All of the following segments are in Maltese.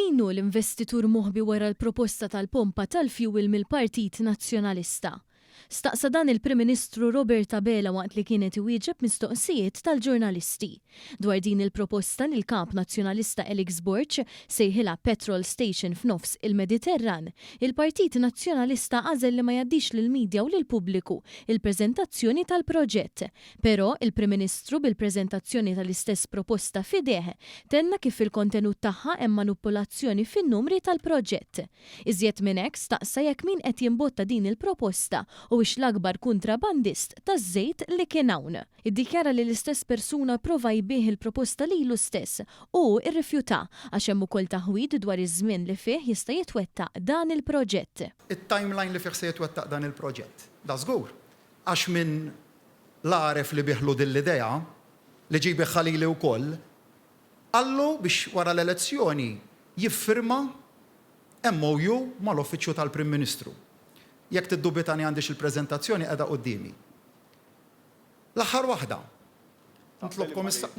Min hu l-investitur moħbi wara l-proposta tal-pompa tal-fuel mill-Partit Nazzjonalista? Staqsa dan il-Prim Ministru Robert Abela waqt li kienet iwieġeb mistoqsijiet tal-ġurnalisti. Dwar din il-proposta li l-Kap Nazzjonalista Elix Borch sejħilha Petrol Station f'nofs il-Mediterran, il-Partit Nazzjonalista għażel li ma jgħaddix lill-midja u lill-pubbliku il-preżentazzjoni tal-proġett. Però il-Prim Ministru bil-preżentazzjoni tal-istess proposta f'idejh tenna kif il-kontenut tagħha hemm manipolazzjoni fin-numri tal-proġett. Iżjed minn hekk staqsa jekk min qed jimbotta din il-proposta u l-akbar kontrabandist taż-żejt li kien hawn. Iddikjara li l-istess persuna prova jbieħ il-proposta lilu stess u rrifjuta għax hemm ukoll taħwid dwar iż-żmien li fih jista' jitwettaq dan il-proġett. Il-timeline li fih se jitwettaq dan il-proġett. Da żgur. Għax minn l-għaref li biħlu dill-idea li ġibi Ħalili wkoll, għallu biex wara l-elezzjoni jiffirma MOU mal-Uffiċċju tal-Prim Ministru. Jekk tiddubitani għandix il-preżentazzjoni qiegħda qudiemi. L-aħħar waħda.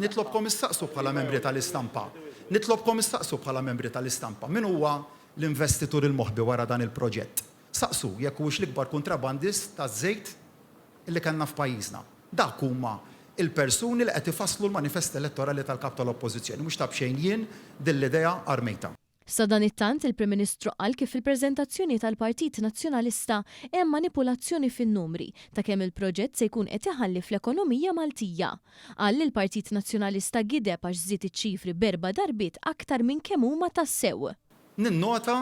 Nitlobkom issaqsu bħala membri tal-istampa. Min huwa l-investitur il-moħbi wara dan il-proġett? Saqsu jekk huwiex l-ikbar kontrabandist taż-żejt illi kellna f'pajjiżna. Dak huma il-persuni li qed ifasslu l-manifest elettorali tal-kap tal-Oppożizzjoni, mhux tabxejn jien din-l-idea armejta. Sa dan it-tant il-Prim Ministru qal kif il-preżentazzjoni tal-Partit Nazzjonalista hemm manipulazzjoni fin-numri ta' kemm il-proġett se jkun qed iħalli fl-ekonomija Maltija. Qal li l-Partit Nazzjonalista gideb għax żied iċ-ċifri b'4 darbiet aktar minn kemm huma tassew. Ninnota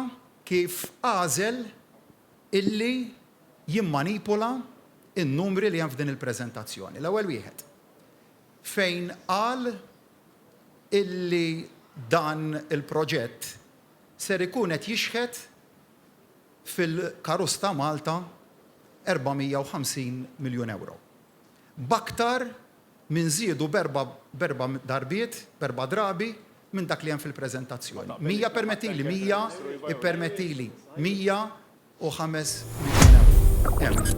kif għażel illi jimmanipula in-numri li hemm f'din il-preżentazzjoni. L-ewwel wieħed. Fejn qal illi dan il-proġett ser ikun qed jixħet fil-karozz ta' Malta 450 miljun euro. B'aktar minn żiedu b'4 darbiet, b'4 drabi minn dak li hemm fil-preżentazzjoni. 100 permettili 105 miljun euro.